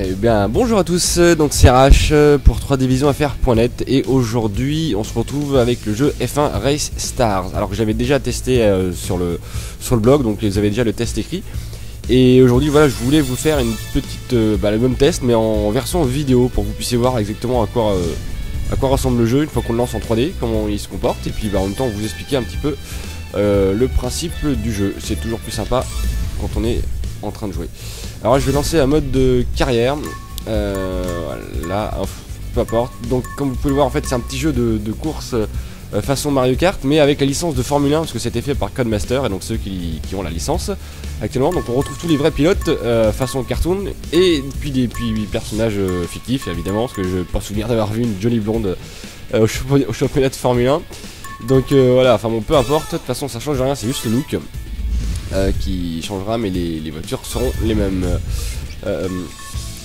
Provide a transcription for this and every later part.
Eh bien, bonjour à tous, donc c'est RH pour 3divisionfr.net et aujourd'hui on se retrouve avec le jeu F1 Race Stars. Alors que j'avais déjà testé sur le blog, donc vous avez déjà le test écrit. Et aujourd'hui voilà, je voulais vous faire une petite, le même test mais en version vidéo pour que vous puissiez voir exactement à quoi ressemble le jeu une fois qu'on le lance en 3D, comment il se comporte. Et puis en même temps vous expliquer un petit peu le principe du jeu. C'est toujours plus sympa quand on est en train de jouer. Alors là, je vais lancer un mode de carrière, voilà, peu importe. Donc comme vous pouvez le voir, en fait c'est un petit jeu de course façon Mario Kart, mais avec la licence de Formule 1, parce que c'était fait par Codemaster, et donc ceux qui ont la licence actuellement. Donc on retrouve tous les vrais pilotes façon cartoon, et puis des personnages fictifs évidemment, parce que je n'ai pas souvenir d'avoir vu une jolie blonde au championnat de Formule 1. Donc voilà, enfin bon, peu importe, de toute façon ça change rien, c'est juste le look qui changera, mais les voitures seront les mêmes.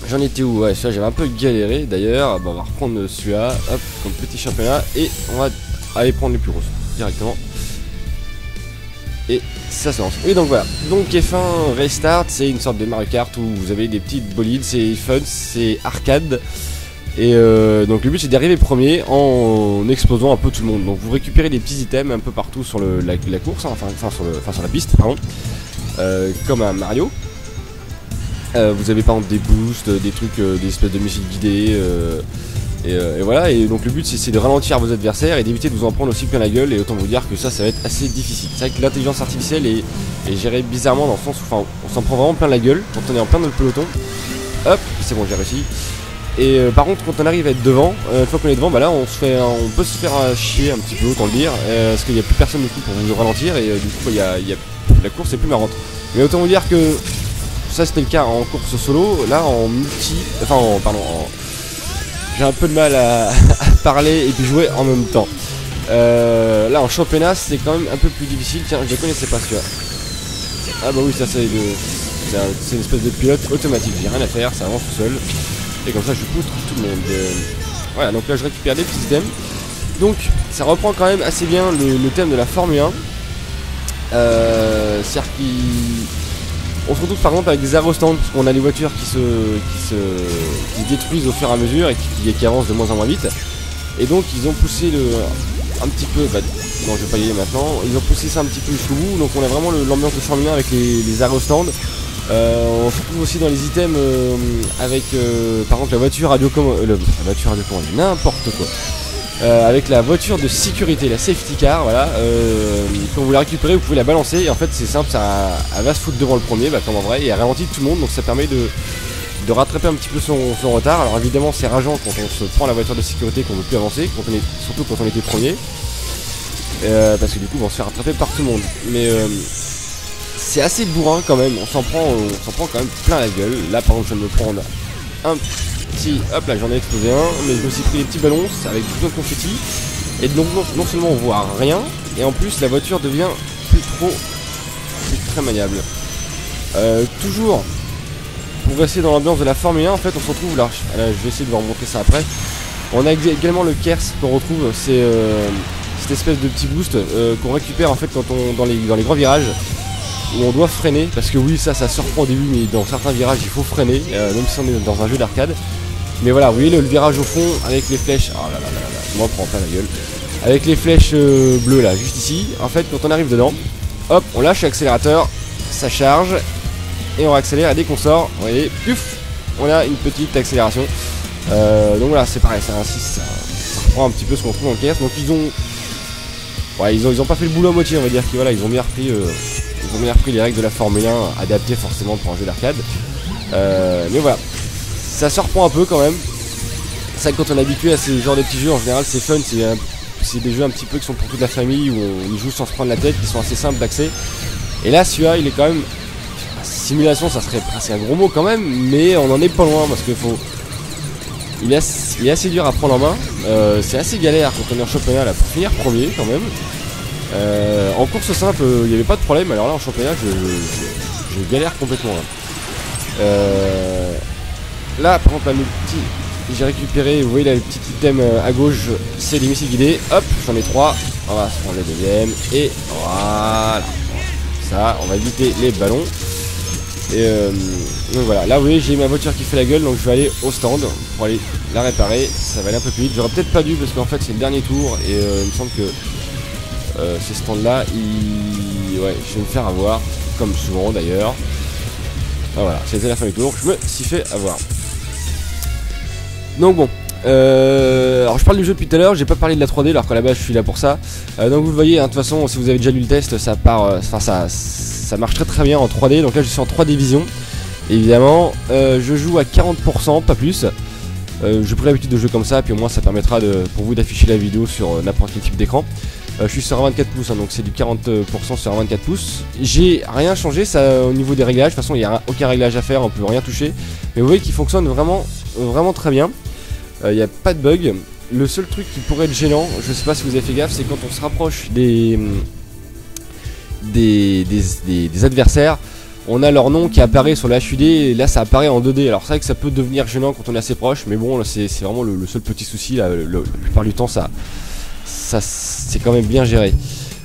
J'en étais où? Ouais, celui-là j'avais un peu galéré d'ailleurs. Bon, on va reprendre celui-là, hop, comme petit championnat, et on va aller prendre les plus grosses directement. Et ça se lance. Et donc voilà, donc F1 Restart, c'est une sorte de Mario Kart où vous avez des petites bolides, c'est fun, c'est arcade. Et donc le but c'est d'arriver premier en explosant un peu tout le monde. Donc vous récupérez des petits items un peu partout sur la course, hein, enfin sur la piste, pardon, comme un Mario. Vous avez par exemple des boosts, des trucs, des espèces de missiles guidés, et voilà. Et donc le but c'est de ralentir vos adversaires et d'éviter de vous en prendre aussi plein la gueule. Et autant vous dire que ça va être assez difficile. C'est vrai que l'intelligence artificielle est gérée bizarrement dans le sens où on s'en prend vraiment plein la gueule quand on est en plein dans le peloton. Hop, c'est bon, j'ai réussi. Et par contre quand on arrive à être devant, une fois qu'on est devant, là on peut se faire chier un petit peu, autant le dire, parce qu'il n'y a plus personne du coup pour vous ralentir, et du coup la course est plus marrante. Mais autant vous dire que ça c'était le cas en course solo. Là en multi, j'ai un peu de mal à parler et puis jouer en même temps. Là en championnat c'est quand même un peu plus difficile. Tiens, je ne connaissais pas celui-là. Ah bah oui, ça c'est une espèce de pilote automatique, j'ai rien à faire, ça avance tout seul. Et comme ça je pousse tout le monde. Voilà, donc là je récupère des petits items. Donc ça reprend quand même assez bien le thème de la Formule 1. C'est-à-dire qu'on se retrouve par exemple avec des aérostands, parce qu'on a les voitures qui se détruisent au fur et à mesure et qui avancent de moins en moins vite. Et donc ils ont poussé un petit peu, non je vais pas y aller maintenant, ils ont poussé ça un petit peu jusqu'au bout. Donc on a vraiment l'ambiance de Formule 1 avec les aérostands. On se retrouve aussi dans les items avec par exemple la voiture radiocommandée, n'importe quoi. Avec la voiture de sécurité, la safety car, voilà. Quand vous la récupérez, vous pouvez la balancer et en fait c'est simple, elle va se foutre devant le premier, comme en vrai, et elle ralentit tout le monde, donc ça permet de rattraper un petit peu son retard. Alors évidemment c'est rageant quand on se prend la voiture de sécurité, qu'on ne veut plus avancer, surtout quand on était premier, parce que du coup on va se faire rattraper par tout le monde. Mais c'est assez bourrin quand même, on s'en prend quand même plein la gueule. Là par exemple je viens de me prendre un petit, hop là j'en ai explosé un, mais je me suis pris des petits ballons avec tout le confetti. Et donc non seulement on voit rien, et en plus la voiture devient plus très maniable. Toujours pour rester dans l'ambiance de la Formule 1, en fait on se retrouve là, je vais essayer de vous remontrer ça après. On a également le KERS qu'on retrouve, c'est cette espèce de petit boost qu'on récupère en fait quand dans les grands virages, où on doit freiner, parce que oui ça surprend au début, mais dans certains virages il faut freiner, même si on est dans un jeu d'arcade. Mais voilà, vous voyez le virage au fond avec les flèches, oh là là là là, je m'en prends plein la gueule, avec les flèches bleues là, juste ici. En fait quand on arrive dedans, hop, on lâche l'accélérateur, ça charge, et on accélère, et dès qu'on sort, vous voyez, puf, on a une petite accélération. Donc voilà, c'est pareil, ça reprend un petit peu ce qu'on trouve en caisse. Donc ils ont pas fait le boulot à moitié, on va dire, ils ont bien repris les règles de la Formule 1 adaptées forcément pour un jeu d'arcade. Mais voilà, ça se reprend un peu quand même. C'est vrai que quand on est habitué à ces genres de petits jeux, en général c'est fun, c'est des jeux un petit peu qui sont pour toute la famille, où on y joue sans se prendre la tête, qui sont assez simples d'accès. Et là celui-là il est quand même, simulation ça serait presque un gros mot quand même, mais on en est pas loin, parce que il est assez dur à prendre en main. C'est assez galère quand on est en championnat là, pour finir premier quand même. En course simple il n'y avait pas de problème, alors là en championnat je galère complètement là. Là par exemple j'ai récupéré, vous voyez là, le petit item à gauche, c'est des missiles guidés. Hop, j'en ai 3, on va se prendre le deuxième, et voilà. Ça, on va éviter les ballons. Et donc voilà, là vous voyez j'ai ma voiture qui fait la gueule, donc je vais aller au stand pour aller la réparer. Ça va aller un peu plus vite, j'aurais peut-être pas dû parce qu'en fait c'est le dernier tour et il me semble que ces stands là, ouais, je vais me faire avoir, comme souvent d'ailleurs. Ah, voilà, c'était la fin du tour, je me suis fait avoir. Donc bon, alors je parle du jeu depuis tout à l'heure, j'ai pas parlé de la 3D alors qu'à la base je suis là pour ça. Donc vous le voyez, hein, de toute façon si vous avez déjà lu le test, ça part, ça marche très bien en 3D. Donc là je suis en 3D vision. Évidemment, je joue à 40%, pas plus. J'ai pris l'habitude de jouer comme ça, puis au moins ça permettra pour vous d'afficher la vidéo sur n'importe quel type d'écran. Je suis sur un 24 pouces, hein, donc c'est du 40% sur un 24 pouces. J'ai rien changé ça au niveau des réglages. De toute façon, il n'y a aucun réglage à faire, on peut rien toucher. Mais vous voyez qu'il fonctionne vraiment très bien. Il n'y a pas de bug. Le seul truc qui pourrait être gênant, je sais pas si vous avez fait gaffe, c'est quand on se rapproche des adversaires, on a leur nom qui apparaît sur la HUD et là ça apparaît en 2D. Alors c'est vrai que ça peut devenir gênant quand on est assez proche, mais bon, c'est vraiment le seul petit souci là. La plupart du temps ça c'est quand même bien géré.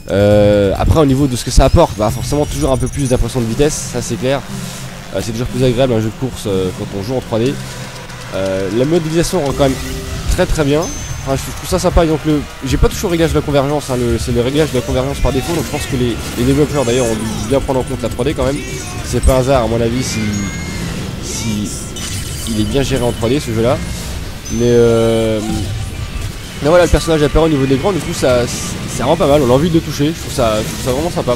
Après au niveau de ce que ça apporte, bah forcément toujours un peu plus d'impression de vitesse, ça c'est clair. C'est toujours plus agréable un jeu de course quand on joue en 3D. La modélisation rend quand même très bien. Enfin, je trouve ça sympa. Donc j'ai pas touché au réglage de la convergence, hein, c'est le réglage de la convergence par défaut. Donc je pense que les développeurs d'ailleurs ont dû bien prendre en compte la 3D quand même. C'est pas un hasard à mon avis si il est bien géré en 3D ce jeu là. Mais voilà, le personnage apparaît au niveau de l'écran, du coup ça rend pas mal, on a envie de le toucher, je trouve ça vraiment sympa.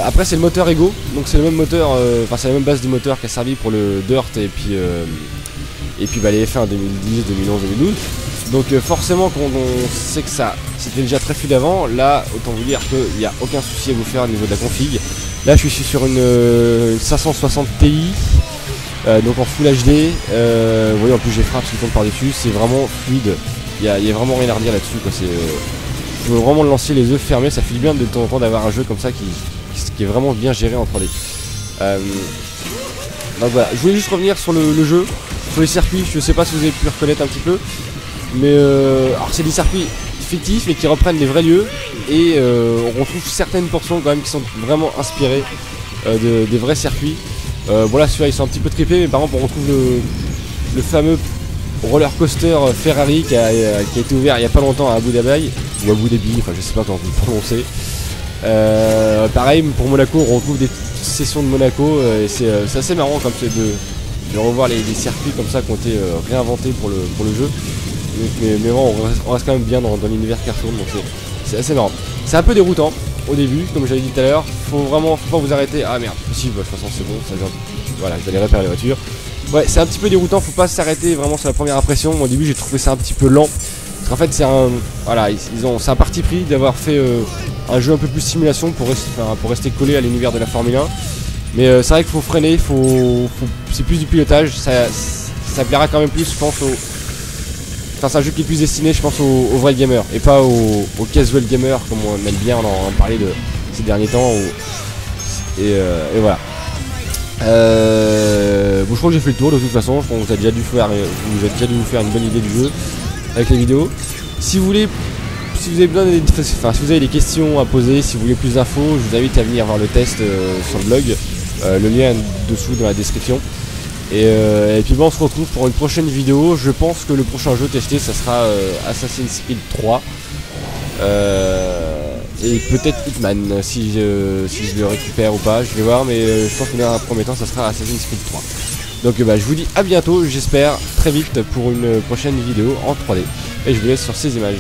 Après c'est le moteur Ego, donc c'est le même moteur, enfin c'est la même base du moteur qui a servi pour le Dirt et puis bah, les F1 2010, 2011, 2012. Donc forcément quand on sait que ça c'était déjà très fluide avant, là autant vous dire qu'il n'y a aucun souci à vous faire au niveau de la config. Là je suis sur une 560 Ti, donc en Full HD, vous voyez en plus j'ai frappe qui tombe par dessus, c'est vraiment fluide. Il y a vraiment rien à redire là-dessus quoi. Je veux vraiment le lancer les yeux fermés, ça fait du bien de temps en temps d'avoir un jeu comme ça qui est vraiment bien géré en 3D. Donc voilà, je voulais juste revenir sur le jeu, sur les circuits, je sais pas si vous avez pu reconnaître un petit peu. Mais alors c'est des circuits fictifs mais qui reprennent les vrais lieux. Et on retrouve certaines portions quand même qui sont vraiment inspirées des vrais circuits. Voilà, celui-là ils sont un petit peu trippés, mais par exemple on retrouve le fameux roller coaster Ferrari qui a été ouvert il n'y a pas longtemps à Abu Dhabi, ou Abu Dhabi, enfin je sais pas comment vous le prononcez. Pareil pour Monaco, on retrouve des sessions de Monaco et c'est assez marrant comme c'est de revoir les circuits comme ça qui ont été réinventés pour le jeu. Mais bon, on reste quand même bien dans l'univers cartoon, donc c'est assez marrant. C'est un peu déroutant au début, comme j'avais dit tout à l'heure, faut pas vous arrêter. Ah merde, si, bah, de toute façon c'est bon, ça vient. Voilà, je vais aller réparer la voiture. Ouais, c'est un petit peu déroutant, faut pas s'arrêter vraiment sur la première impression. Moi, au début j'ai trouvé ça un petit peu lent. Parce qu'en fait c'est un parti pris d'avoir fait un jeu un peu plus simulation pour rester collé à l'univers de la Formule 1. Mais c'est vrai qu'il faut freiner, c'est plus du pilotage, ça plaira quand même plus je pense Enfin c'est un jeu qui est plus destiné je pense aux vrais gamers et pas aux casual gamers comme on aime bien en parler de ces derniers temps. Et voilà. Bon, je crois que j'ai fait le tour de toute façon, je pense que vous avez déjà dû vous faire une bonne idée du jeu avec les vidéos. Si vous avez besoin si vous avez des questions à poser, si vous voulez plus d'infos, je vous invite à venir voir le test sur le blog. Le lien est dessous dans la description. Et puis bon, on se retrouve pour une prochaine vidéo. Je pense que le prochain jeu testé ça sera Assassin's Creed 3. Et peut-être Hitman si je le récupère ou pas, je vais voir, mais je pense que dans un premier temps ça sera Assassin's Creed 3. Donc je vous dis à bientôt, j'espère très vite pour une prochaine vidéo en 3D. Et je vous laisse sur ces images.